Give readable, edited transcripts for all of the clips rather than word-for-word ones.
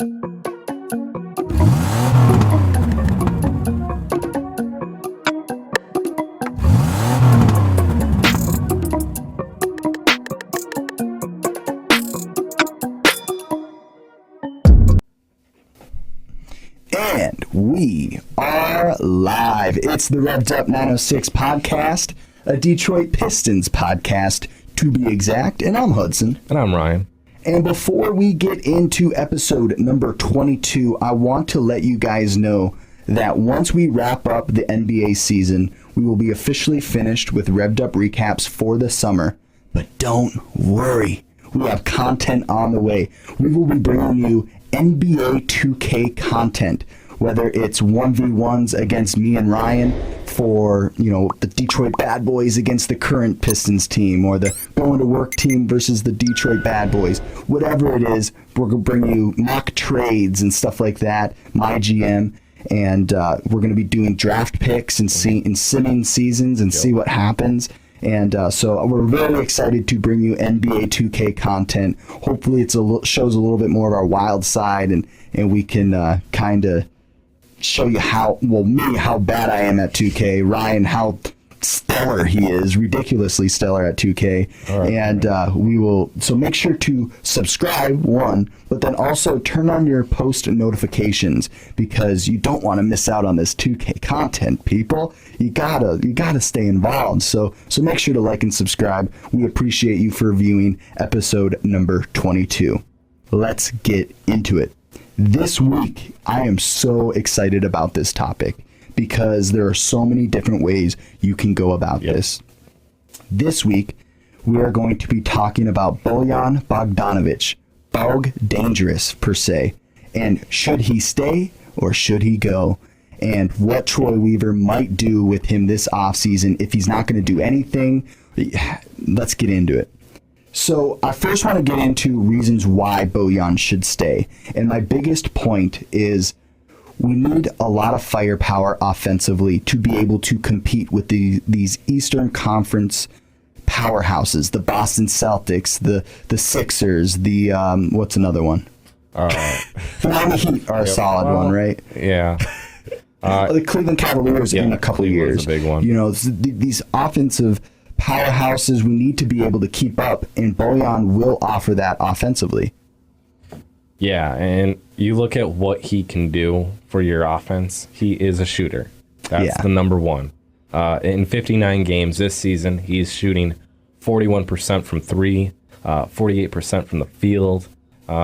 And we are live. It's the Revved Up 906 podcast, a Detroit Pistons podcast to be exact. And I'm Hudson. And I'm Ryan. And before we get into episode number 22, I want to let you guys know that once we wrap up the NBA season, we will be officially finished with Revved Up recaps for the summer. But don't worry, we have content on the way. We will be bringing you NBA 2K content, whether it's 1v1s against me and Ryan for, the Detroit Bad Boys against the current Pistons team, or the going to work team versus the Detroit Bad Boys. Whatever it is, we're going to bring you mock trades and stuff like that, my GM, and we're going to be doing draft picks and simming seasons and see what happens. And so we're very excited to bring you NBA 2K content. Hopefully it shows a little bit more of our wild side, and we can kind of show you how bad I am at 2K. Ryan, how stellar he is, ridiculously stellar at 2K. Right, and we will, so make sure to subscribe, one, but then also turn on your post notifications, because you don't want to miss out on this 2K content, people. You gotta stay involved. So make sure to like and subscribe. We appreciate you for viewing episode number 22. Let's get into it. This week, I am so excited about this topic because there are so many different ways you can go about this. This week, we are going to be talking about Bojan Bogdanovic, Bog Dangerous per se, and should he stay or should he go, and what Troy Weaver might do with him this offseason if he's not going to do anything. Let's get into it. So I first want to get into reasons why Bojan should stay. And my biggest point is we need a lot of firepower offensively to be able to compete with these Eastern Conference powerhouses, the Boston Celtics, the Sixers, the what's another one? The Miami Heat are a solid one, right? Yeah. The Cleveland Cavaliers in a couple of years. A big one. These offensive powerhouses, we need to be able to keep up, and Bojan will offer that offensively. Yeah, and you look at what he can do for your offense. He is a shooter. That's the number one. In 59 games this season, he's shooting 41% from three, 48% from the field.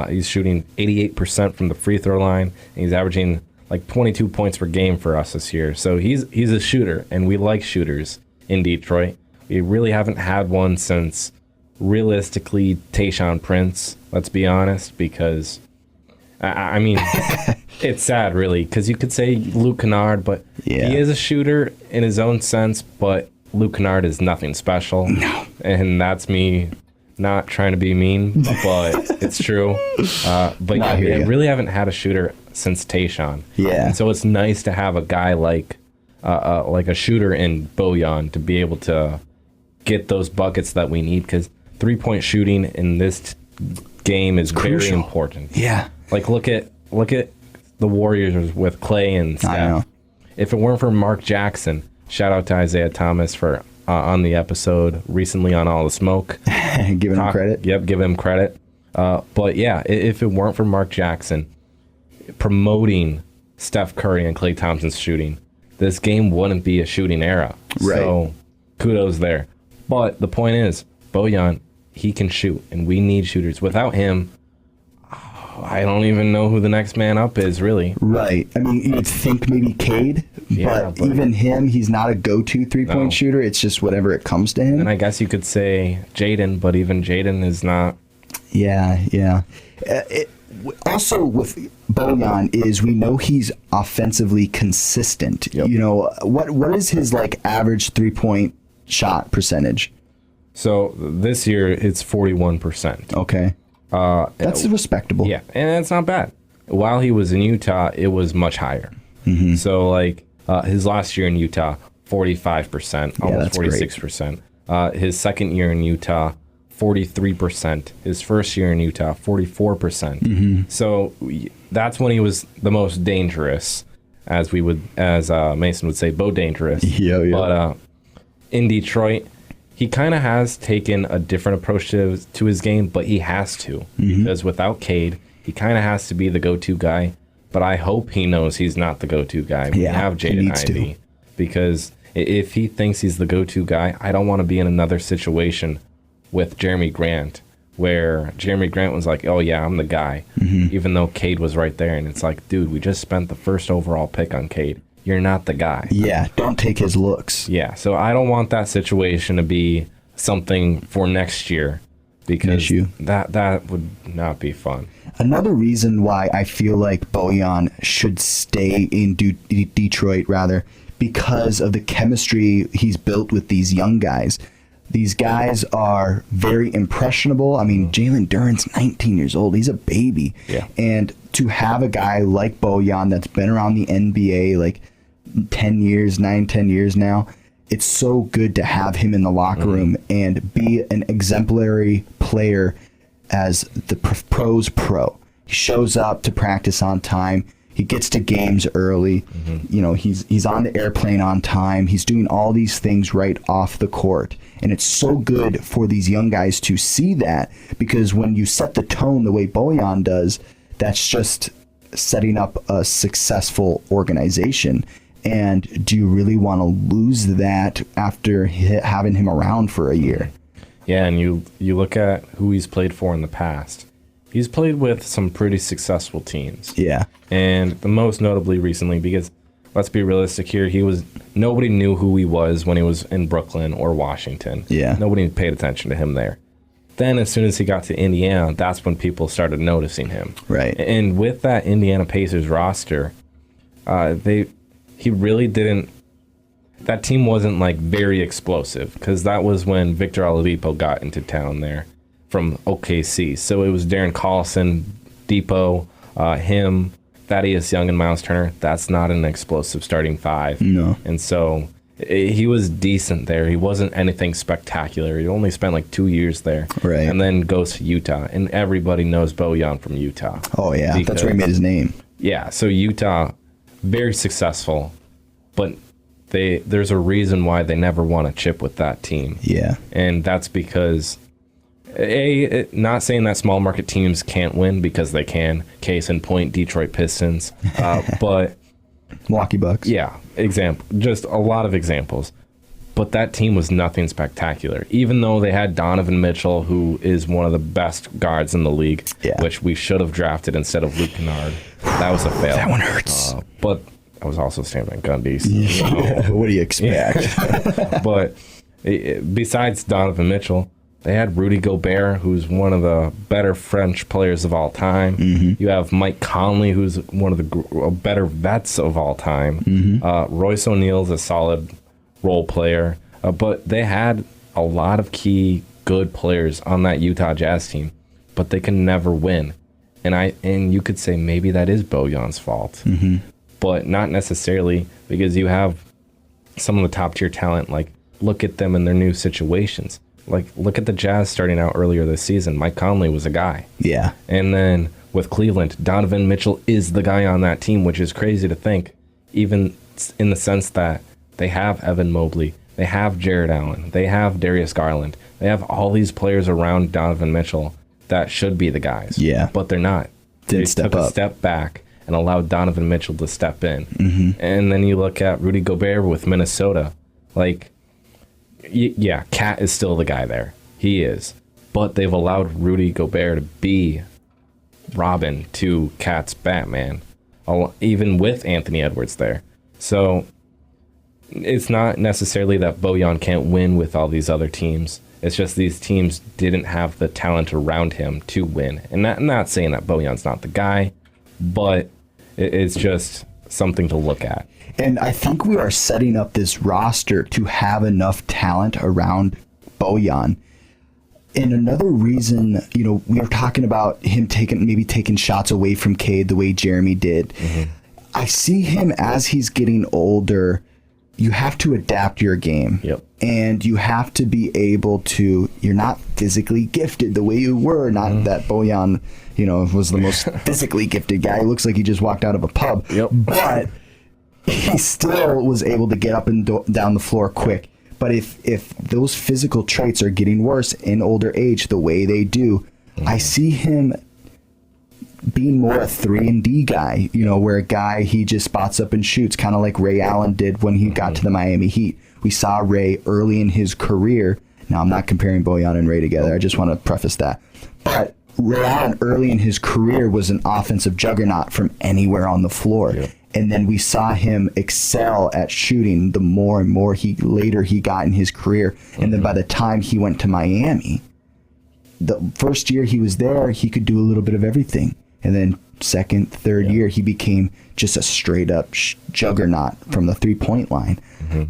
He's shooting 88% from the free throw line. And he's averaging like 22 points per game for us this year. So he's a shooter, and we like shooters in Detroit. We really haven't had one since, realistically, Tayshaun Prince, let's be honest, because, I mean, it's sad, really, because you could say Luke Kennard, but he is a shooter in his own sense, but Luke Kennard is nothing special. No. And that's me not trying to be mean, but it's true. But we really haven't had a shooter since Tayshaun. Yeah. And so it's nice to have a guy like a shooter in Bojan to be able to get those buckets that we need, because three-point shooting in this game is very important. Yeah. Like look at the Warriors with Clay and Steph. I know. If it weren't for Mark Jackson, shout out to Isaiah Thomas for on the episode recently on All the Smoke. Giving him credit. Yep, give him credit. But yeah, if it weren't for Mark Jackson promoting Steph Curry and Klay Thompson's shooting, this game wouldn't be a shooting era. Right. So kudos there. But the point is, Bojan, he can shoot, and we need shooters. Without him, I don't even know who the next man up is, really. Right. I mean, you'd think maybe Cade, but even him, he's not a go-to three-point shooter. It's just whatever it comes to him. And I guess you could say Jaden, but even Jaden is not. Yeah. Also with Bojan is we know he's offensively consistent. Yep. What is his average 3-point shot percentage? So this year it's 41%. Okay. That's respectable. Yeah, and that's not bad. While he was in Utah, it was much higher. Mm-hmm. So his last year in Utah, 45%, almost 46%. His second year in Utah, 43%. His first year in Utah, 44%. Mm-hmm. So that's when he was the most dangerous, as Mason would say, Bo dangerous. Yeah. But in Detroit, he kind of has taken a different approach to his game, but he has to. Because without Cade, he kind of has to be the go-to guy. But I hope he knows he's not the go-to guy. We have Jaden Ivey. Because if he thinks he's the go-to guy, I don't want to be in another situation with Jeremy Grant, where Jeremy Grant was like, oh yeah, I'm the guy, even though Cade was right there. And it's like, dude, we just spent the first overall pick on Cade. You're not the guy. Yeah, don't take his looks. Yeah, so I don't want that situation to be something for next year, because that would not be fun. Another reason why I feel like Bojan should stay in Detroit, because of the chemistry he's built with these young guys. These guys are very impressionable. I mean, Jalen Duren's 19 years old. He's a baby. Yeah. And to have a guy like Bojan that's been around the NBA like 10 years now, it's so good to have him in the locker room and be an exemplary player as the pro's pro. He shows up to practice on time. He gets to games early. You know, he's on the airplane on time. He's doing all these things right off the court. And it's so good for these young guys to see that, because when you set the tone the way Bojan does, that's just setting up a successful organization. And do you really want to lose that after having him around for a year? Yeah, and you look at who he's played for in the past. He's played with some pretty successful teams. Yeah. And the most notably recently, because let's be realistic here, nobody knew who he was when he was in Brooklyn or Washington. Yeah. Nobody paid attention to him there. Then as soon as he got to Indiana, that's when people started noticing him. Right. And with that Indiana Pacers roster, he really didn't. That team wasn't like very explosive, because that was when Victor Oladipo got into town there from OKC. So it was Darren Collison, Depot, him, Thaddeus Young, and Miles Turner. That's not an explosive starting five. No. And so he was decent there. He wasn't anything spectacular. He only spent like 2 years there. Right. And then goes to Utah. And everybody knows Bojan from Utah. Oh, yeah. That's where he made his name. Yeah. So Utah, very successful. But there's a reason why they never won a chip with that team. Yeah. And that's because, not saying that small market teams can't win, because they can. Case in point, Detroit Pistons. But Milwaukee Bucks. Yeah, just a lot of examples. But that team was nothing spectacular. Even though they had Donovan Mitchell, who is one of the best guards in the league, which we should have drafted instead of Luke Kennard. That was a fail. That one hurts. But I was also Stan Van Gundy. So, yeah. What do you expect? But besides Donovan Mitchell, they had Rudy Gobert, who's one of the better French players of all time. You have Mike Conley, who's one of the better vets of all time. Royce O'Neal's a solid role player. But they had a lot of key good players on that Utah Jazz team, but they can never win. And you could say maybe that is Bojan's fault. But not necessarily, because you have some of the top tier talent. Like, look at them in their new situations. Like, look at the Jazz starting out earlier this season. Mike Conley was a guy. Yeah. And then with Cleveland, Donovan Mitchell is the guy on that team, which is crazy to think, even in the sense that they have Evan Mobley, they have Jared Allen, they have Darius Garland, they have all these players around Donovan Mitchell that should be the guys. Yeah. But they're not. They took a step back and allowed Donovan Mitchell to step in. And then you look at Rudy Gobert with Minnesota. Like, yeah, Cat is still the guy there. He is. But they've allowed Rudy Gobert to be Robin to Cat's Batman, even with Anthony Edwards there. So it's not necessarily that Bojan can't win with all these other teams. It's just these teams didn't have the talent around him to win. And I'm not saying that Bojan's not the guy, but it's just something to look at. And I think we are setting up this roster to have enough talent around Bojan. And another reason, we were talking about him taking shots away from Cade the way Jeremy did. I see him as he's getting older. You have to adapt your game. Yep. And you have to be able to, you're not physically gifted the way you were. Not that Bojan, was the most physically gifted guy. He looks like he just walked out of a pub. Yep. But he still was able to get up and down the floor quick. But if those physical traits are getting worse in older age the way they do, I see him being more a 3-and-D guy, where a guy, he just spots up and shoots, kind of like Ray Allen did when he got to the Miami Heat. We saw Ray early in his career. Now, I'm not comparing Bojan and Ray together. I just want to preface that. But Ray Allen early in his career was an offensive juggernaut from anywhere on the floor. Yep. And then we saw him excel at shooting the more and more he got in his career. And then by the time he went to Miami, the first year he was there, he could do a little bit of everything. And then second, third year, he became just a straight up juggernaut from the 3-point line.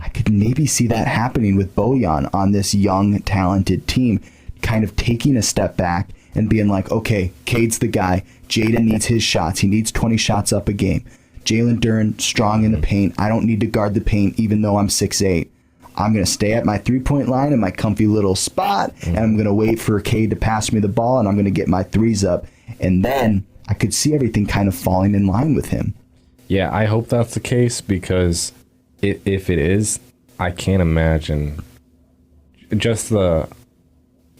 I could maybe see that happening with Bojan on this young, talented team, kind of taking a step back and being like, okay, Cade's the guy. Jaden needs his shots. He needs 20 shots up a game. Jalen Duren, strong in the paint. I don't need to guard the paint even though I'm 6'8". I'm going to stay at my 3-point line in my comfy little spot, and I'm going to wait for Cade to pass me the ball, and I'm going to get my threes up. And then I could see everything kind of falling in line with him. Yeah, I hope that's the case, because if it is, I can't imagine just the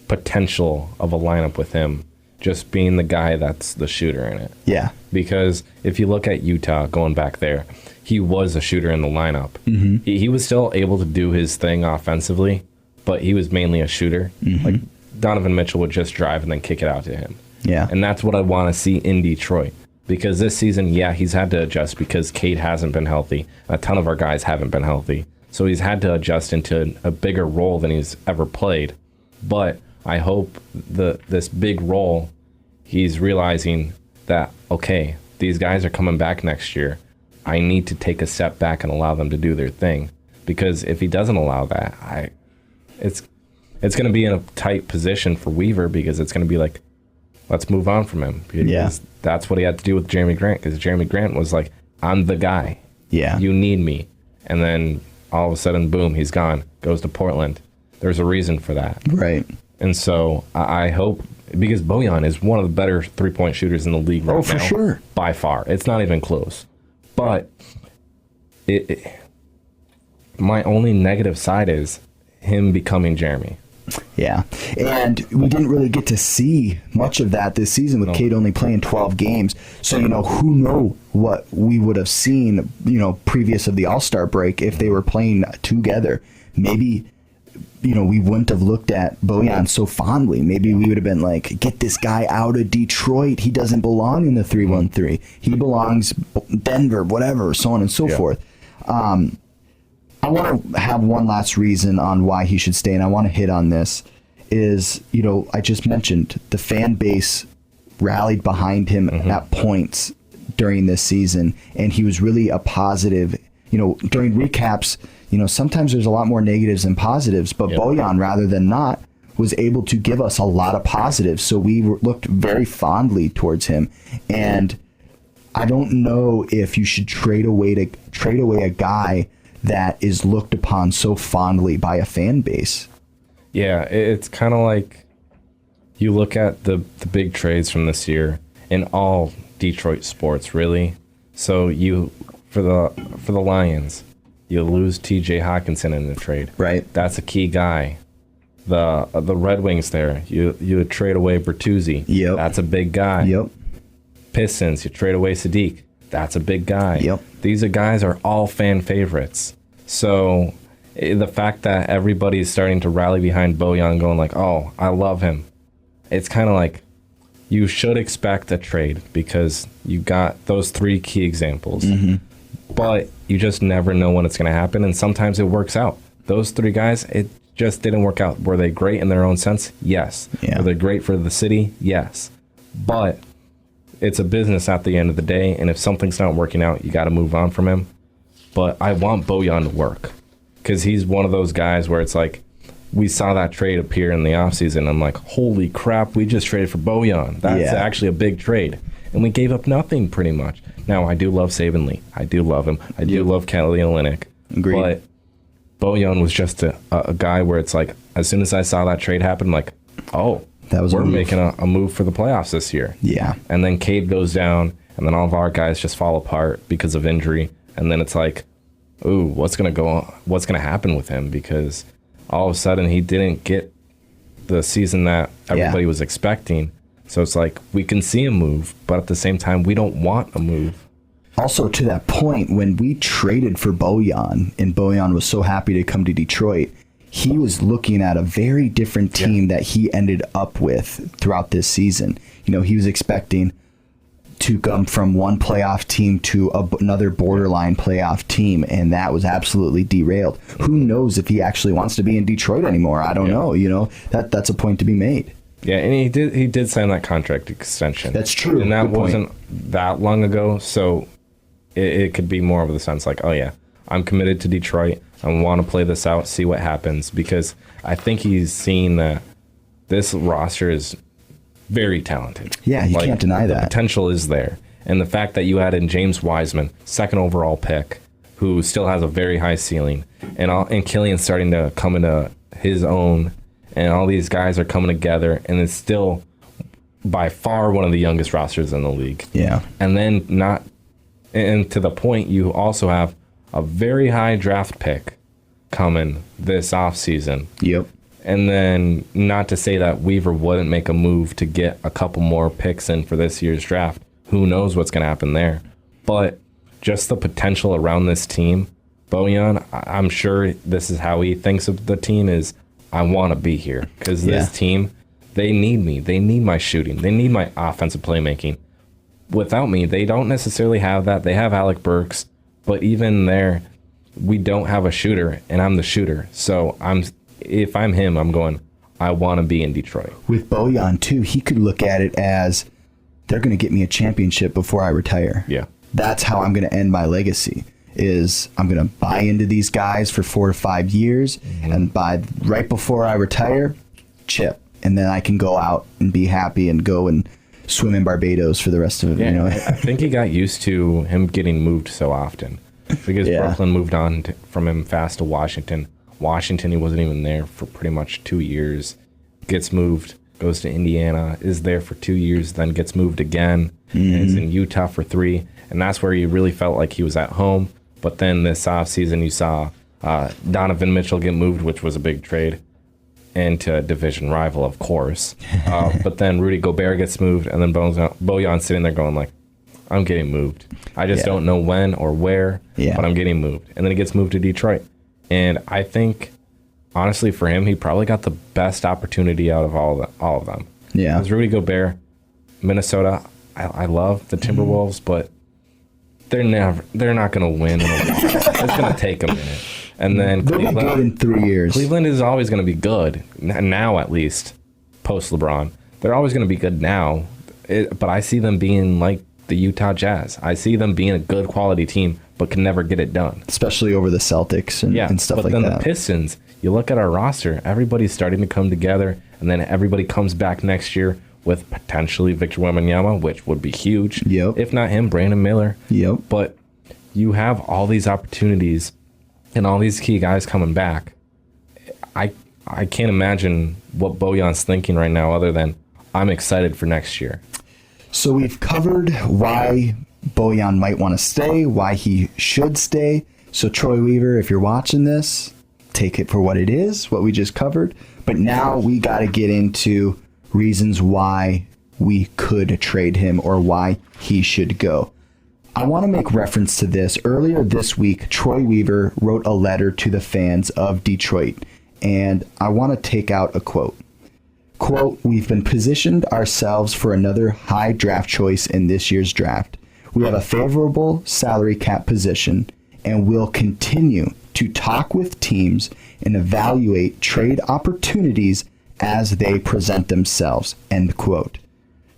potential of a lineup with him just being the guy that's the shooter in it. Yeah. Because if you look at Utah, going back there, he was a shooter in the lineup. He was still able to do his thing offensively, but he was mainly a shooter. Like Donovan Mitchell would just drive and then kick it out to him. Yeah. And that's what I want to see in Detroit. Because this season, he's had to adjust because Cade hasn't been healthy. A ton of our guys haven't been healthy. So he's had to adjust into a bigger role than he's ever played. But I hope this big role, he's realizing that, okay, these guys are coming back next year. I need to take a step back and allow them to do their thing. Because if he doesn't allow that, it's going to be in a tight position for Weaver, because it's going to be like, let's move on from him. Because that's what he had to do with Jeremy Grant, because Jeremy Grant was like, I'm the guy. Yeah. You need me. And then all of a sudden, boom, he's gone, goes to Portland. There's a reason for that. Right. And so I hope, because Bojan is one of the better 3-point shooters in the league right now. For sure. By far. It's not even close. But my only negative side is him becoming Jeremy. Yeah, and we didn't really get to see much of that this season with Cade only playing 12 games. So, who knows what we would have seen, previous of the All-Star break if they were playing together. Maybe, we wouldn't have looked at Bojan so fondly. Maybe we would have been like, get this guy out of Detroit. He doesn't belong in the 3-1-3. He belongs Denver, whatever, so on and so forth. I want to have one last reason on why he should stay, and I want to hit on this, is, I just mentioned the fan base rallied behind him at points during this season, and he was really a positive, during recaps, sometimes there's a lot more negatives than positives, but Bojan, rather than not, was able to give us a lot of positives, so we looked very fondly towards him, and I don't know if you should trade away a guy that is looked upon so fondly by a fan base. Yeah, it's kind of like you look at the big trades from this year in all Detroit sports, really. So you for the Lions, you lose T.J. Hawkinson in the trade. Right. That's a key guy. The Red Wings there, you would trade away Bertuzzi. Yep. That's a big guy. Yep. Pistons, you trade away Sadiq. That's a big guy. Yep. These guys are all fan favorites. So the fact that everybody is starting to rally behind Bojan, going like, oh, I love him. It's kind of like you should expect a trade because you got those 3 key examples. But you just never know when it's going to happen. And sometimes it works out. Those 3 guys, it just didn't work out. Were they great in their own sense? Yes. Yeah. Were they great for the city? Yes. But it's a business at the end of the day, and if something's not working out, you got to move on from him. But I want Bojan to work because he's one of those guys where it's like we saw that trade appear in the offseason. I'm like, holy crap, we just traded for Bojan. That's actually a big trade. And we gave up nothing pretty much. Now, I do love Saban Lee. I do love him. I do love Kelly Olynyk. Agreed. Bojan was just a guy where it's like, as soon as I saw that trade happen, I'm like, oh, we're making a move for the playoffs this year. Yeah. And then Cade goes down, and then all of our guys just fall apart because of injury. And then it's like, ooh, what's going to happen with him? Because all of a sudden he didn't get the season that everybody was expecting. So it's like, we can see a move, but at the same time, we don't want a move. Also, to that point, when we traded for Bojan, and Bojan was so happy to come to Detroit, he was looking at a very different team that he ended up with throughout this season. You know, he was expecting to come from one playoff team to another borderline playoff team, and that was absolutely derailed. Who knows if he actually wants to be in Detroit anymore? I don't know. You know, that's a point to be made. Yeah, and he did sign that contract extension. That's true. And that wasn't that long ago, so it could be more of the sense like, oh yeah, I'm committed to Detroit. I want to play this out, see what happens, because I think he's seen that this roster is very talented. Yeah, you can't deny that. The potential is there. And the fact that you add in James Wiseman, second overall pick, who still has a very high ceiling, and Killian's starting to come into his own, and all these guys are coming together, and it's still by far one of the youngest rosters in the league. Yeah. And then and to the point, you also have a very high draft pick coming this offseason. Yep. And then, not to say that Weaver wouldn't make a move to get a couple more picks in for this year's draft. Who knows what's going to happen there. But just the potential around this team, Bojan, I'm sure this is how he thinks of the team is, I want to be here. Because this team, they need me. They need my shooting. They need my offensive playmaking. Without me, they don't necessarily have that. They have Alec Burks. But even there, we don't have a shooter, and I'm the shooter. So if I'm him, I'm going, I want to be in Detroit. With Bojan, too, he could look at it as, they're going to get me a championship before I retire. Yeah. That's how I'm going to end my legacy, is I'm going to buy into these guys for 4 to 5 years, and right before I retire, chip. And then I can go out and be happy and go and swim in Barbados for the rest of it. Yeah, you know? I think he got used to him getting moved so often, because Brooklyn moved on from him fast to Washington. Washington, he wasn't even there for pretty much 2 years. Gets moved, goes to Indiana, is there for 2 years, then gets moved again, and is in Utah for 3. And that's where he really felt like he was at home. But then this offseason, you saw Donovan Mitchell get moved, which was a big trade, into a division rival, of course. But then Rudy Gobert gets moved, and then Bojan's sitting there going like, I'm getting moved. I just don't know when or where, but I'm getting moved. And then he gets moved to Detroit. And I think, honestly, for him, he probably got the best opportunity out of all of them. Yeah. Because Rudy Gobert, Minnesota, I love the Timberwolves, but they're not going to win. It's going to take a minute. And then they'll be good in 3 years. Cleveland is always going to be good, now at least, post LeBron. They're always going to be good now, but I see them being like the Utah Jazz. I see them being a good quality team, but can never get it done. Especially over the Celtics and stuff like that. But then the Pistons, you look at our roster, everybody's starting to come together, and then everybody comes back next year with potentially Victor Wembanyama, which would be huge. Yep. If not him, Brandon Miller. Yep. But you have all these opportunities and all these key guys coming back. I can't imagine what Bojan's thinking right now other than, I'm excited for next year. So we've covered why Bojan might want to stay, why he should stay. So Troy Weaver, if you're watching this, take it for what it is, what we just covered. But now we got to get into reasons why we could trade him or why he should go. I want to make reference to this. Earlier this week, Troy Weaver wrote a letter to the fans of Detroit, and I want to take out a quote. Quote, "We've been positioned ourselves for another high draft choice in this year's draft. We have a favorable salary cap position, and will continue to talk with teams and evaluate trade opportunities as they present themselves." End quote.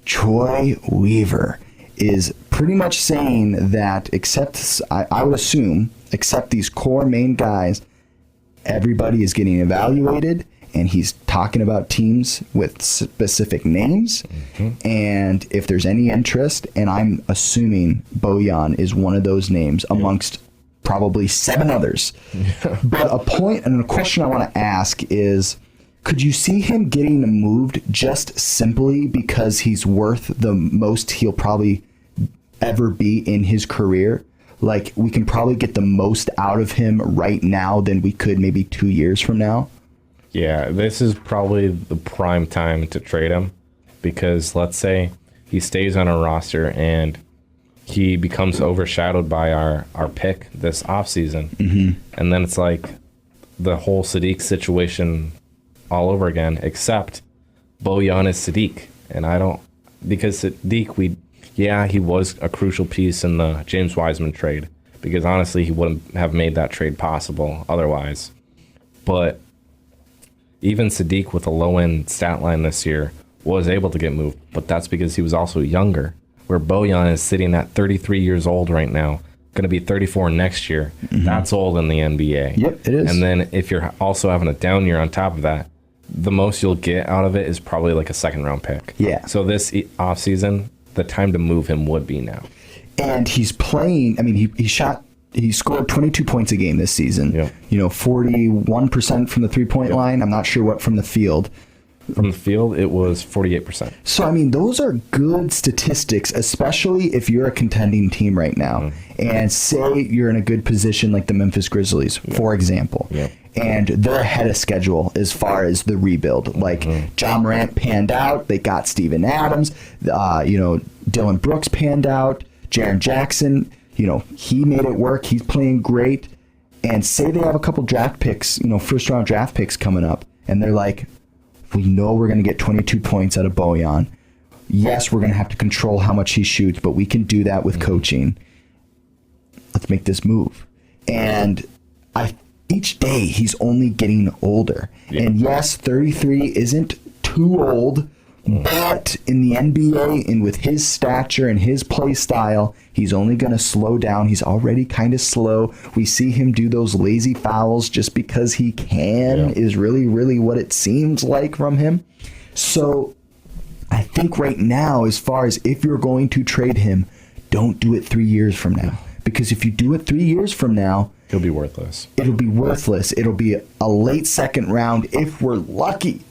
Troy Weaver is pretty much saying that I would assume, except these core main guys, everybody is getting evaluated, and he's talking about teams with specific names. And if there's any interest, and I'm assuming Bojan is one of those names amongst probably 7 others. But a point and a question I want to ask is, could you see him getting moved just simply because he's worth the most he'll probably ever be in his career? Like, we can probably get the most out of him right now than we could maybe 2 years from now? Yeah, this is probably the prime time to trade him, because let's say he stays on our roster and he becomes overshadowed by our pick this offseason. And then it's like the whole Sadiq situation all over again, except Bojan is Sadiq. And I don't, because Sadiq, he was a crucial piece in the James Wiseman trade, because honestly, he wouldn't have made that trade possible otherwise. But even Sadiq with a low-end stat line this year was able to get moved, but that's because he was also younger, where Bojan is sitting at 33 years old right now, going to be 34 next year. That's old in the NBA. Yep, it is. And then if you're also having a down year on top of that, the most you'll get out of it is probably like a second-round pick. Yeah. So this offseason, the time to move him would be now. And he's playing, I mean, he scored 22 points a game this season. Yep. 41% from the three-point line. I'm not sure what from the field. From the field, it was 48%. So, I mean, those are good statistics, especially if you're a contending team right now. And say you're in a good position like the Memphis Grizzlies, for example. And they're ahead of schedule as far as the rebuild. Like, John Morant panned out. They got Steven Adams. Dylan Brooks panned out. Jaren Jackson, he made it work. He's playing great. And say they have a couple draft picks, first-round draft picks coming up. And they're like, we know we're going to get 22 points out of Bojan. Yes, we're going to have to control how much he shoots, but we can do that with coaching. Let's make this move. And each day he's only getting older. And yes, 33 isn't too old, but in the NBA and with his stature and his play style, he's only going to slow down. He's already kind of slow. We see him do those lazy fouls just because he can is really, really what it seems like from him. So I think right now, as far as if you're going to trade him, don't do it 3 years from now. Because if you do it 3 years from now, he'll be worthless. It'll be worthless. It'll be a late second round if we're lucky.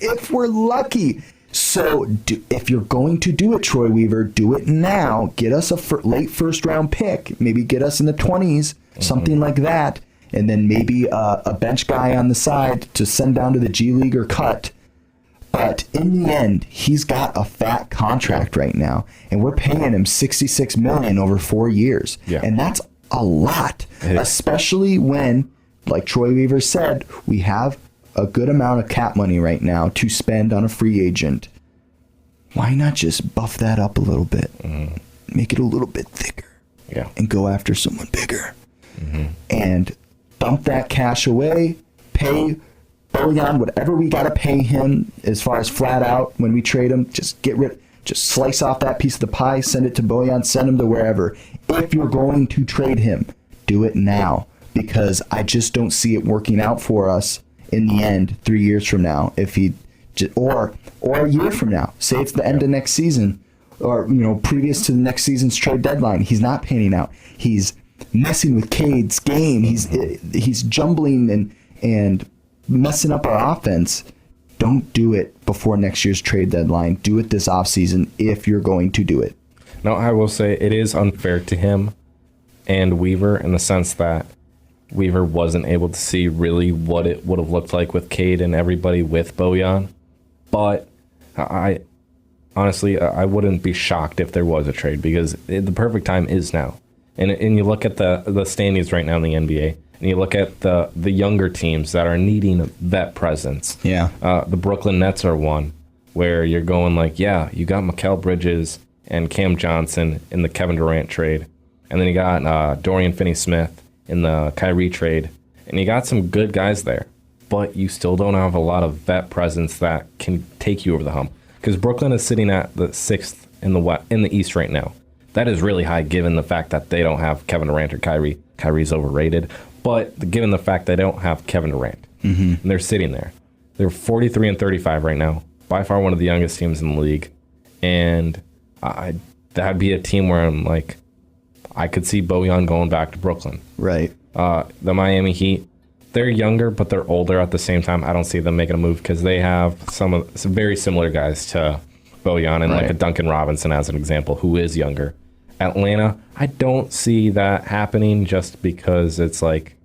So if you're going to do it, Troy Weaver, do it now. Get us a late first-round pick. Maybe get us in the 20s, something like that. And then maybe a bench guy on the side to send down to the G League or cut. But in the end, he's got a fat contract right now. And we're paying him $66 million over 4 years. And that's a lot, especially when, like Troy Weaver said, we have a good amount of cap money right now to spend on a free agent. Why not just buff that up a little bit? Make it a little bit thicker. And go after someone bigger. And dump that cash away, pay Bojan whatever we got to pay him as far as flat out when we trade him. Just slice off that piece of the pie, send it to Bojan, send him to wherever. If you're going to trade him, do it now, because I just don't see it working out for us in the end 3 years from now. If he or a year from now, say it's the end of next season, or previous to the next season's trade deadline, he's not panning out. He's messing with Cade's game. He's jumbling and messing up our offense. Don't do it before next year's trade deadline. Do it this offseason if you're going to do it. Now, I will say it is unfair to him and Weaver in the sense that Weaver wasn't able to see really what it would have looked like with Cade and everybody with Bojan. But I honestly wouldn't be shocked if there was a trade, because the perfect time is now. And you look at the standings right now in the NBA, and you look at the younger teams that are needing vet presence. The Brooklyn Nets are one where you're going like, you got Mikal Bridges and Cam Johnson in the Kevin Durant trade. And then you got Dorian Finney-Smith in the Kyrie trade. And you got some good guys there. But you still don't have a lot of vet presence that can take you over the hump. Because Brooklyn is sitting at the 6th in the East right now. That is really high given the fact that they don't have Kevin Durant or Kyrie. Kyrie's overrated. But given the fact they don't have Kevin Durant. And they're sitting there. They're 43 and 35 right now. By far one of the youngest teams in the league. And that'd be a team where I'm like, I could see Bojan going back to Brooklyn. Right. The Miami Heat, they're younger, but they're older at the same time. I don't see them making a move because they have some very similar guys to Bojan and like a Duncan Robinson as an example, who is younger. Atlanta, I don't see that happening just because it's like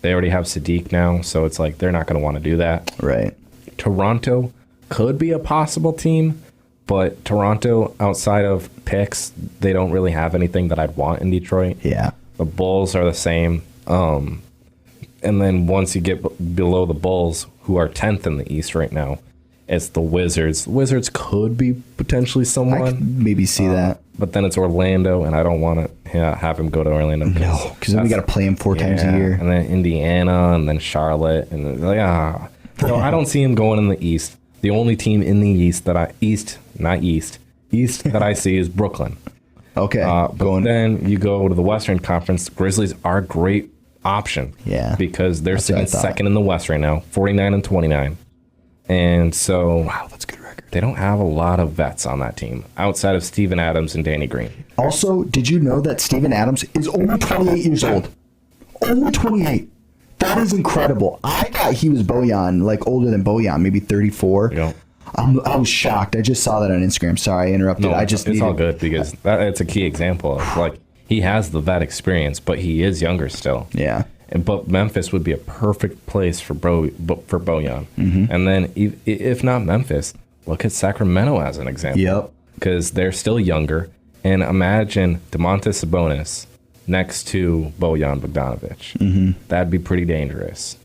they already have Sadiq now, so it's like they're not going to want to do that. Right. Toronto could be a possible team, but Toronto, outside of picks, they don't really have anything that I'd want in Detroit. Yeah. The Bulls are the same. And then once you get below the Bulls, who are 10th in the East right now, it's the Wizards. The Wizards could be potentially someone. I could maybe see that. But then it's Orlando, and I don't want to have him go to Orlando. No, because then we got to play him 4 times a year. And then Indiana, and then Charlotte. And like, No, I don't see him going in the East. The only team in the East that East that I see is Brooklyn. Okay. But then you go to the Western Conference. Grizzlies are a great option. Yeah. Because they're sitting second in the West right now, 49-29. And so, wow, that's a good record. They don't have a lot of vets on that team outside of Steven Adams and Danny Green. Also, did you know that Steven Adams is only 28 years old? Only 28. That is incredible. I thought he was Bojan, like older than Bojan, maybe 34. Yeah. I was shocked. I just saw that on Instagram. Sorry, I interrupted. No, it's all good because it's a key example of like he has the vet experience, but he is younger still. Yeah. But Memphis would be a perfect place for Bojan. And then if not Memphis, look at Sacramento as an example. Yep. Because they're still younger. And imagine Domantas Sabonis next to Bojan Bogdanovic. That'd be pretty dangerous.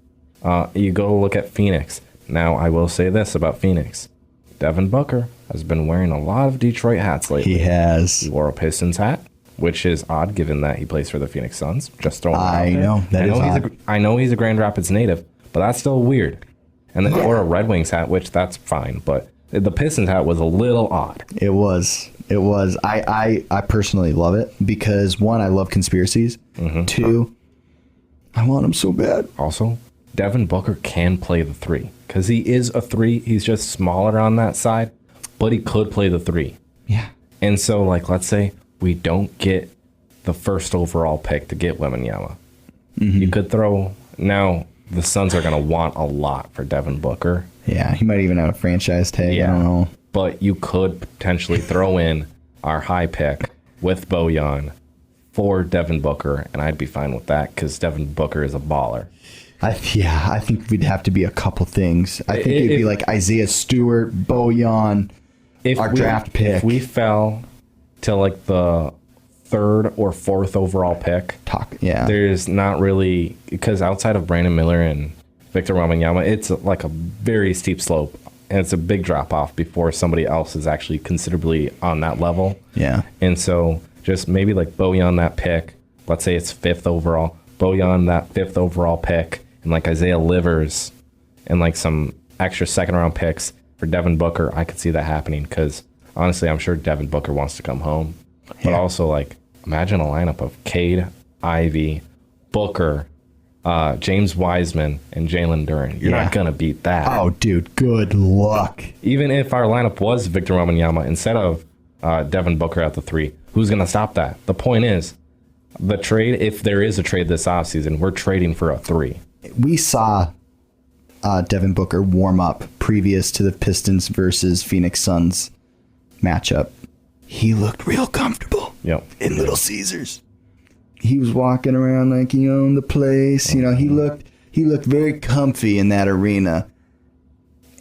You go look at Phoenix. Now, I will say this about Phoenix. Devin Booker has been wearing a lot of Detroit hats lately. He has. He wore a Pistons hat, which is odd given that he plays for the Phoenix Suns. Just throwing it out I there. know. That is odd. I know he's a Grand Rapids native, but that's still weird. And then or a Red Wings hat, which that's fine, but the Pistons hat was a little odd. It was. I personally love it because 1, I love conspiracies. 2, I want him so bad. Also, Devin Booker can play the 3 because he is a 3. He's just smaller on that side, but he could play the 3. Yeah. And so, like, let's say we don't get the first overall pick to get Wembanyama. You could throw... Now, the Suns are going to want a lot for Devin Booker. Yeah, he might even have a franchise tag. Yeah. I don't know. But you could potentially throw in our high pick with Bojan for Devin Booker, and I'd be fine with that because Devin Booker is a baller. I think we'd have to be a couple things. I think it'd be like Isaiah Stewart, Bojan, our draft pick. If we fell to like the 3rd or 4th overall pick, there's not really, because outside of Brandon Miller and Victor Wembanyama, it's like a very steep slope, and it's a big drop off before somebody else is actually considerably on that level. Yeah. And so just maybe like Bojan that pick, let's say it's 5th overall, Bojan that 5th overall pick, and like Isaiah Livers and like some extra 2nd round picks for Devin Booker. I could see that happening because honestly, I'm sure Devin Booker wants to come home. But also, like, imagine a lineup of Cade, Ivy, Booker, James Wiseman, and Jalen Duren. You're not going to beat that. Oh, dude, good luck. Even if our lineup was Victor Wembanyama instead of Devin Booker at the 3, who's going to stop that? The point is, the trade, if there is a trade this offseason, we're trading for a 3. We saw Devin Booker warm up previous to the Pistons versus Phoenix Suns matchup. He looked real comfortable in Little Caesars. He was walking around like he owned the place. You know, he looked very comfy in that arena.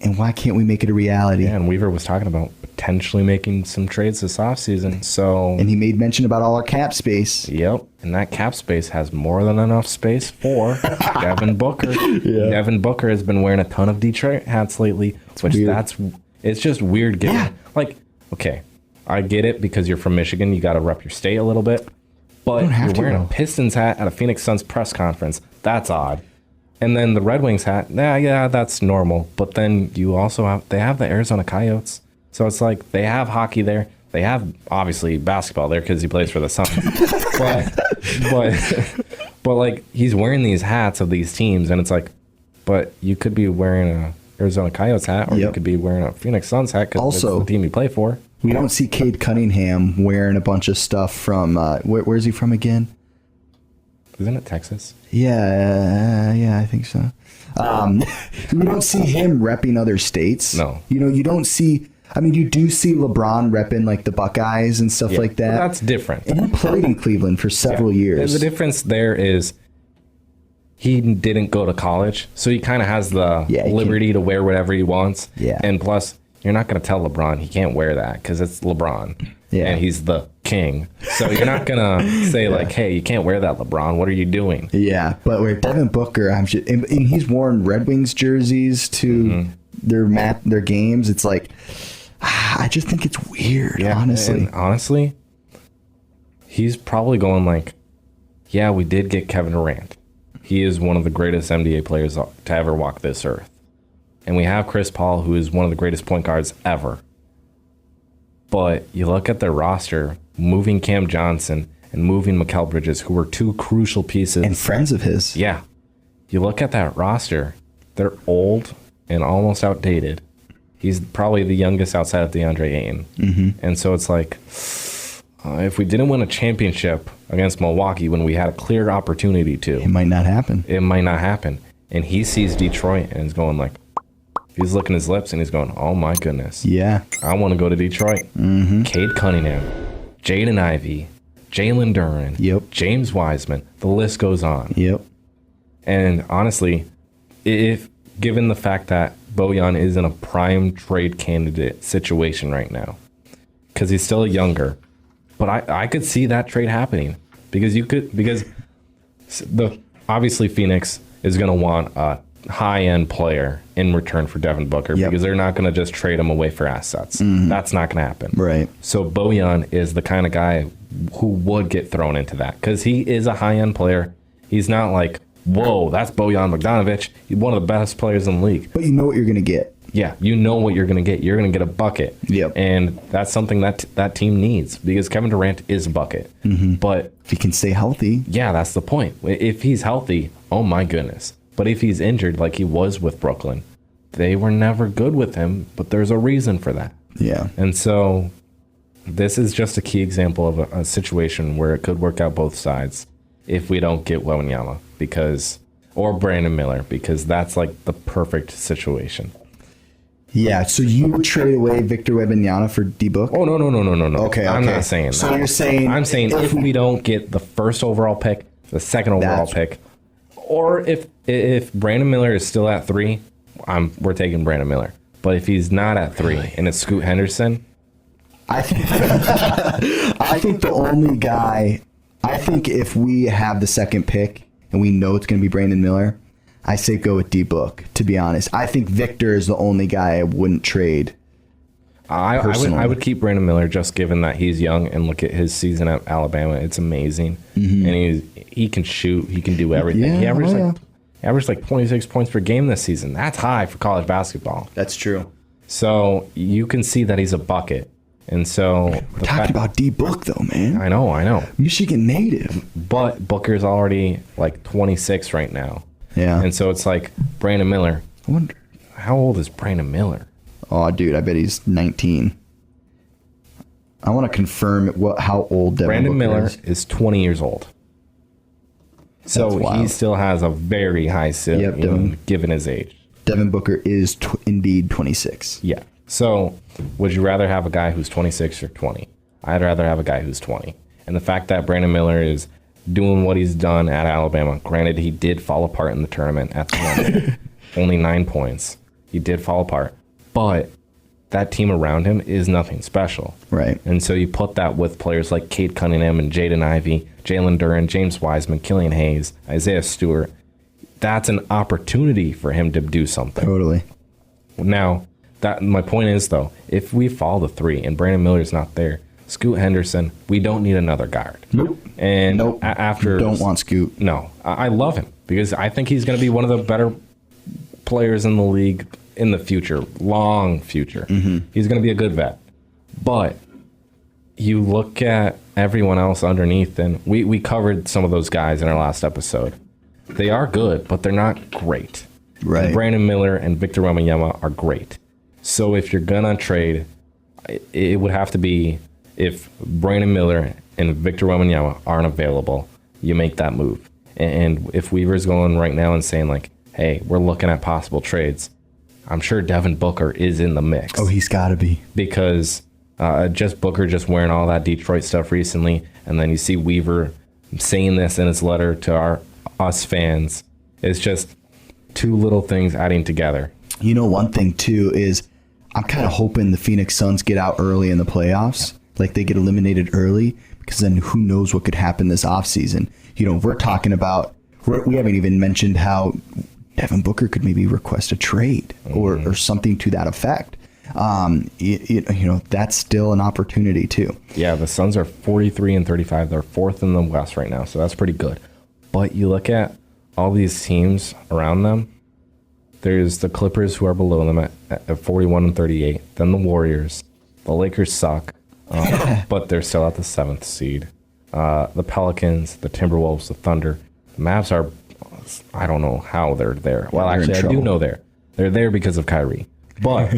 And why can't we make it a reality? Yeah, and Weaver was talking about potentially making some trades this offseason. And he made mention about all our cap space. Yep, and that cap space has more than enough space for Devin Booker. Yeah. Devin Booker has been wearing a ton of Detroit hats lately, it's just weird getting like, okay, I get it because you're from Michigan, you got to rep your state a little bit, but you're wearing a Pistons hat at a Phoenix Suns press conference. That's odd. And then the Red Wings hat, yeah, that's normal. But then you also they have the Arizona Coyotes. So it's like they have hockey there. They have, obviously, basketball there because he plays for the Suns. but like, he's wearing these hats of these teams, and it's like, but you could be wearing a Arizona Coyotes hat, or you could be wearing a Phoenix Suns hat because it's the team you play for. We don't see Cade Cunningham wearing a bunch of stuff from, where's he from again? Isn't it Texas? Yeah, I think so. We don't see him repping other states. No. You don't see. I mean, you do see LeBron repping like the Buckeyes and stuff like that. Well, that's different. And he played in Cleveland for several years. The difference there is he didn't go to college, so he kind of has the liberty to wear whatever he wants. Yeah. And plus, you're not going to tell LeBron he can't wear that because it's LeBron. Yeah. And he's the king. So you're not going to say like, hey, you can't wear that, LeBron. What are you doing? Yeah. But where Devin Booker, and he's worn Red Wings jerseys to their games. It's like, I just think it's weird, honestly. And honestly, he's probably going like, yeah, we did get Kevin Durant. He is one of the greatest NBA players to ever walk this earth. And we have Chris Paul, who is one of the greatest point guards ever. But you look at their roster, moving Cam Johnson and moving Mikal Bridges, who were two crucial pieces. And friends of his. Yeah. You look at that roster, they're old and almost outdated. He's probably the youngest outside of DeAndre Ayton. Mm-hmm. And so it's like, if we didn't win a championship against Milwaukee when we had a clear opportunity to, it might not happen. And he sees Detroit and is going like, he's licking his lips and he's going, oh my goodness. Yeah. I want to go to Detroit. Mm-hmm. Cade Cunningham, Jaden Ivey, Jalen Duren, James Wiseman. The list goes on. Yep. And honestly, if given the fact that Bojan is in a prime trade candidate situation right now, because he's still younger, but I could see that trade happening because obviously Phoenix is going to want a high-end player in return for Devin Booker because they're not going to just trade him away for assets. Mm-hmm. That's not going to happen. Right. So Bojan is the kind of guy who would get thrown into that because he is a high-end player. He's not like, whoa, that's Bojan Bogdanovic. He's one of the best players in the league. But you know what you're going to get. Yeah, you know what you're going to get. You're going to get a bucket. Yep. And that's something that team needs because Kevin Durant is a bucket. Mm-hmm. But if he can stay healthy. Yeah, that's the point. If he's healthy, oh my goodness. But if he's injured like he was with Brooklyn, they were never good with him, but there's a reason for that. Yeah. And so this is just a key example of a situation where it could work out both sides if we don't get Wembanyama or Brandon Miller, because that's like the perfect situation. Yeah, so you would trade away Victor Wembanyama for D-Book? Oh, no. Okay. I'm not saying that. So you're saying... I'm saying if we don't get the first overall pick, the second overall pick, or if Brandon Miller is still at 3, we're taking Brandon Miller. But if he's not at 3 and it's Scoot Henderson... I think the only guy... I think if we have the second pick and we know it's going to be Brandon Miller... I say go with D-Book, to be honest. I think Victor is the only guy I wouldn't trade. I would keep Brandon Miller just given that he's young and look at his season at Alabama. It's amazing. Mm-hmm. And he can shoot. He can do everything. Yeah, he averaged like 26 points per game this season. That's high for college basketball. That's true. So you can see that he's a bucket. And so... We're talking about D-Book, though, man. I know. Michigan native. But Booker's already like 26 right now. Yeah. And so it's like Brandon Miller. I wonder. How old is Brandon Miller? Oh, dude, I bet he's 19. I want to confirm how old Brandon Miller is 20 years old. So he still has a very high ceiling given his age. Devin Booker is indeed 26. Yeah. So would you rather have a guy who's 26 or 20? I'd rather have a guy who's 20. And the fact that Brandon Miller is doing what he's done at Alabama. Granted, he did fall apart in the tournament at the end. Only 9 points. He did fall apart. But that team around him is nothing special. Right. And so you put that with players like Cade Cunningham and Jaden Ivey, Jalen Duren, James Wiseman, Killian Hayes, Isaiah Stewart. That's an opportunity for him to do something. Totally. Now, my point is, though, if we fall to 3 and Brandon Miller's not there, Scoot Henderson, we don't need another guard. Nope. And after don't want Scoot. No, I love him because I think he's going to be one of the better players in the league in the future, long future. Mm-hmm. He's going to be a good vet. But you look at everyone else underneath, and we covered some of those guys in our last episode. They are good, but they're not great. Right. And Brandon Miller and Victor Wembanyama are great. So if you're going to trade, it would have to be if Brandon Miller and Victor Wembanyama aren't available, you make that move. And if Weaver's going right now and saying like, hey, we're looking at possible trades, I'm sure Devin Booker is in the mix. Oh, he's got to be. Because just Booker just wearing all that Detroit stuff recently, and then you see Weaver saying this in his letter to us fans. It's just two little things adding together. You know, one thing too is I'm kind of hoping the Phoenix Suns get out early in the playoffs, like they get eliminated early, because then who knows what could happen this offseason. You know, we're talking about, we haven't even mentioned how Devin Booker could maybe request a trade or something to that effect. You know, that's still an opportunity too. Yeah, the Suns are 43-35. They're fourth in the West right now, so that's pretty good. But you look at all these teams around them. There's the Clippers, who are below them at 41-38. Then the Warriors. The Lakers suck, but they're still at the 7th seed. The Pelicans, the Timberwolves, the Thunder. The Mavs are, I don't know how they're there. Well, actually, I do know they're there because of Kyrie. But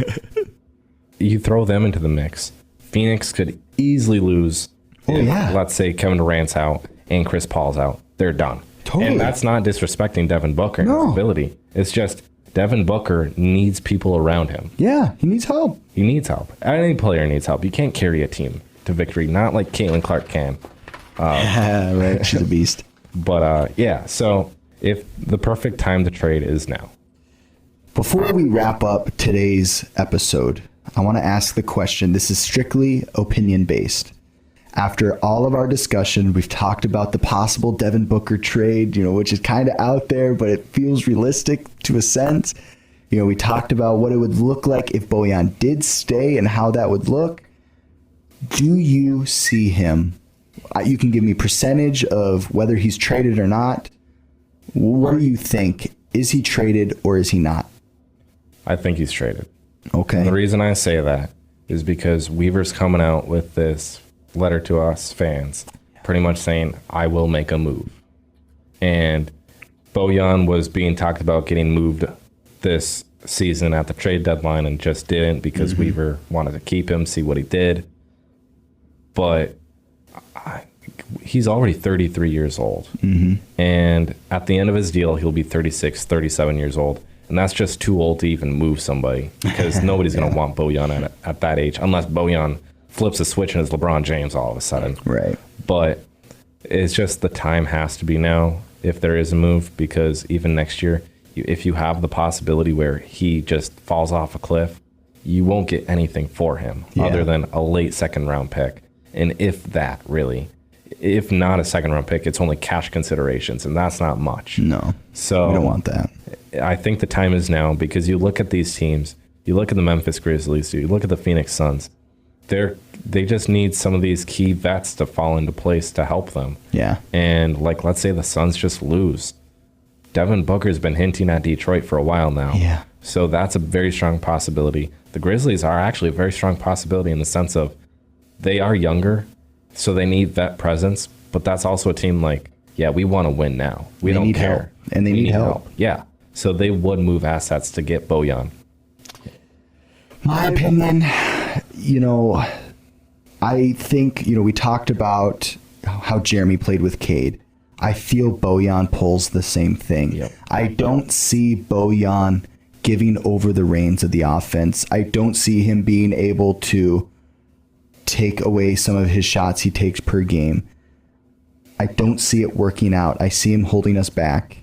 you throw them into the mix. Phoenix could easily lose. Let's say Kevin Durant's out and Chris Paul's out. They're done. Totally. And that's not disrespecting Devin Booker and his ability. It's just Devin Booker needs people around him. Yeah, he needs help. He needs help. Any player needs help. You can't carry a team to victory, not like Caitlin Clark can. Right, she's a beast. But yeah, so if the perfect time to trade is now. Before we wrap up today's episode, I want to ask the question. This is strictly opinion based. After all of our discussion, we've talked about the possible Devin Booker trade, you know, which is kind of out there, but it feels realistic to a sense. You know, we talked about what it would look like if Bojan did stay and how that would look. Do you see him? You can give me percentage of whether he's traded or not. What do you think? Is he traded or is he not? I think he's traded. Okay. And the reason I say that is because Weaver's coming out with this letter to us fans, pretty much saying, I will make a move. And Bojan was being talked about getting moved this season at the trade deadline and just didn't because Weaver wanted to keep him, see what he did. But he's already 33 years old. And at the end of his deal, he'll be 36, 37 years old. And that's just too old to even move somebody because nobody's going to want Bojan at that age, unless Bojan flips a switch and is LeBron James all of a sudden. Right. But it's just the time has to be now if there is a move, because even next year, if you have the possibility where he just falls off a cliff, you won't get anything for him other than a late second round pick. And if that really, if not a second round pick, it's only cash considerations, and that's not much. No. So we don't want that. I think the time is now, because you look at these teams, you look at the Memphis Grizzlies, you look at the Phoenix Suns, they just need some of these key vets to fall into place to help them. Yeah. And like, let's say the Suns just lose. Devin Booker's been hinting at Detroit for a while now. Yeah. So that's a very strong possibility. The Grizzlies are actually a very strong possibility in the sense of they are younger, so they need vet presence, but that's also a team like, yeah, we want to win now. We don't care. Help. And they need help. Yeah. So they would move assets to get Bojan. My opinion, you know, I think, you know, we talked about how Jeremy played with Cade. I feel Bojan pulls the same thing. Yep. I don't see Bojan giving over the reins of the offense. I don't see him being able to take away some of his shots he takes per game. I don't see it working out. I see him holding us back.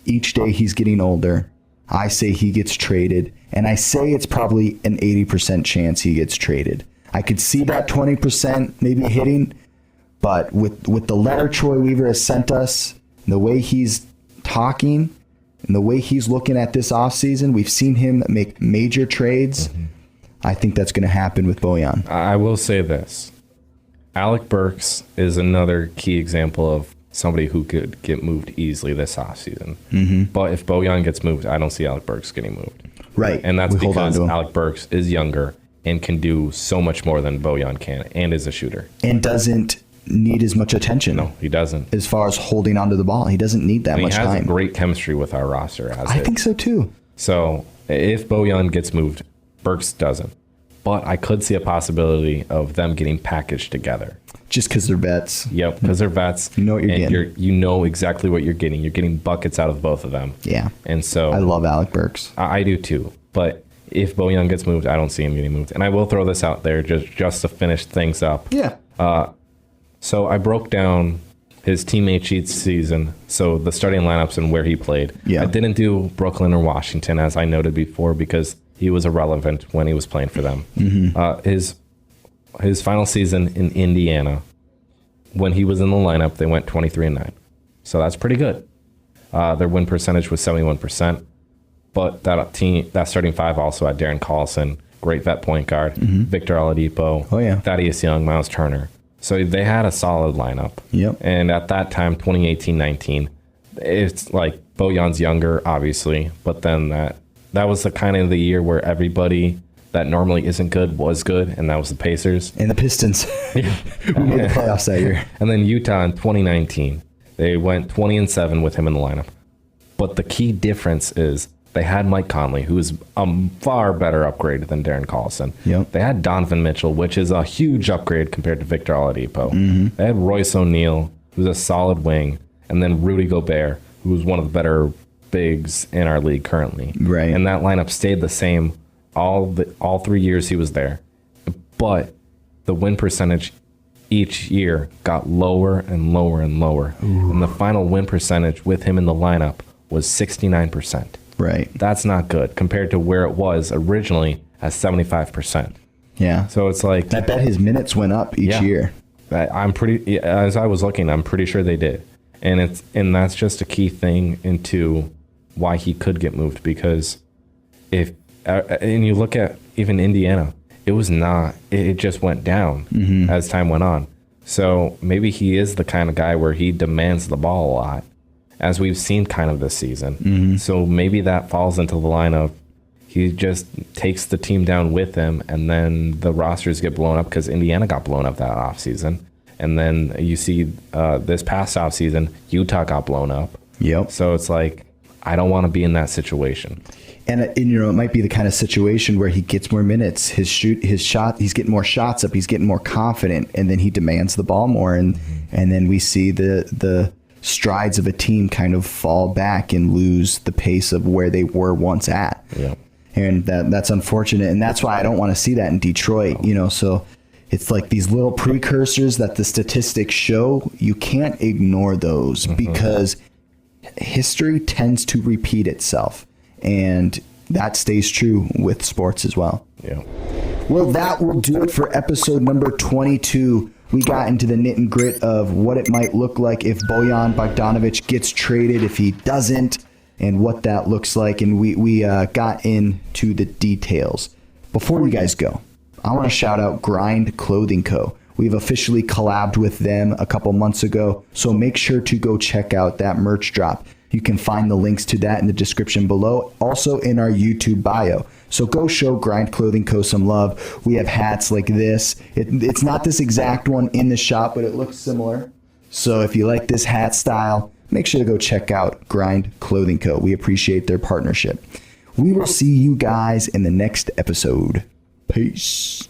Each day he's getting older. I say he gets traded, and I say it's probably an 80% chance he gets traded. I could see that 20% maybe hitting, but with the letter Troy Weaver has sent us, and the way he's talking, and the way he's looking at this offseason, we've seen him make major trades. I think that's going to happen with Bojan. I will say this. Alec Burks is another key example of somebody who could get moved easily this offseason. But if Bojan gets moved, I don't see Alec Burks getting moved. Right. And that's because Alec Burks is younger and can do so much more than Bojan can, and is a shooter. And doesn't need as much attention. No, he doesn't. As far as holding onto the ball, he doesn't need that much time. He has great chemistry with our roster. I think so too. So if Bojan gets moved, Burks doesn't. but I could see a possibility of them getting packaged together. Just because they're vets. Yep, because they're vets. You know what you're getting. You know exactly what you're getting. You're getting buckets out of both of them. Yeah. And so I love Alec Burks. I do too. But if Bojan gets moved, I don't see him getting moved. And I will throw this out there just to finish things up. Yeah. So I broke down his teammate sheets season, so the starting lineups and where he played. Yeah. I didn't do Brooklyn or Washington, as I noted before, because he was irrelevant when he was playing for them. His final season in Indiana, when he was in the lineup, they went 23-9. So that's pretty good. Their win percentage was 71%. But that starting five also had Darren Collison, great vet point guard, Victor Oladipo, Thaddeus Young, Miles Turner. So they had a solid lineup. Yep. And at that time, 2018-19, it's like Bojan's younger, obviously, but then that was the kind of the year where everybody that normally isn't good was good, and that was the Pacers. And the Pistons. Who made the playoffs that year. And then Utah in 2019, they went 20-7 with him in the lineup. But the key difference is they had Mike Conley, who is a far better upgrade than Darren Collison. Yep. They had Donovan Mitchell, which is a huge upgrade compared to Victor Oladipo. They had Royce O'Neal, who's a solid wing, and then Rudy Gobert, who's one of the better bigs in our league currently. Right. And that lineup stayed the same all 3 years he was there. But the win percentage each year got lower and lower and lower. Ooh. And the final win percentage with him in the lineup was 69%. Right. That's not good compared to where it was originally at 75%. Yeah. So it's like, I bet his minutes went up each year. As I was looking, I'm pretty sure they did. And that's just a key thing into why he could get moved, because and you look at even Indiana, it just went down as time went on. So maybe he is the kind of guy where he demands the ball a lot, as we've seen kind of this season. So maybe that falls into the line of he just takes the team down with him, and then the rosters get blown up, because Indiana got blown up that offseason. And then you see this past offseason, Utah got blown up. Yep. So it's like, I don't want to be in that situation. And it might be the kind of situation where he gets more minutes, his shot, he's getting more shots up, he's getting more confident, and then he demands the ball more, and then we see the strides of a team kind of fall back and lose the pace of where they were once at. Yeah. And that's unfortunate, and that's why I don't want to see that in Detroit. So it's like these little precursors that the statistics show. You can't ignore those, because history tends to repeat itself. And that stays true with sports as well. Yeah. Well, that will do it for episode number 22. We got into the nit and grit of what it might look like if Bojan Bogdanovic gets traded, if he doesn't, and what that looks like. And we got into the details. Before you guys go, I want to shout out Grind Clothing Co. We've officially collabed with them a couple months ago, so make sure to go check out that merch drop. You can find the links to that in the description below, also in our YouTube bio. So go show Grind Clothing Co. some love. We have hats like this. It's not this exact one in the shop, but it looks similar. So if you like this hat style, make sure to go check out Grind Clothing Co. We appreciate their partnership. We will see you guys in the next episode. Peace.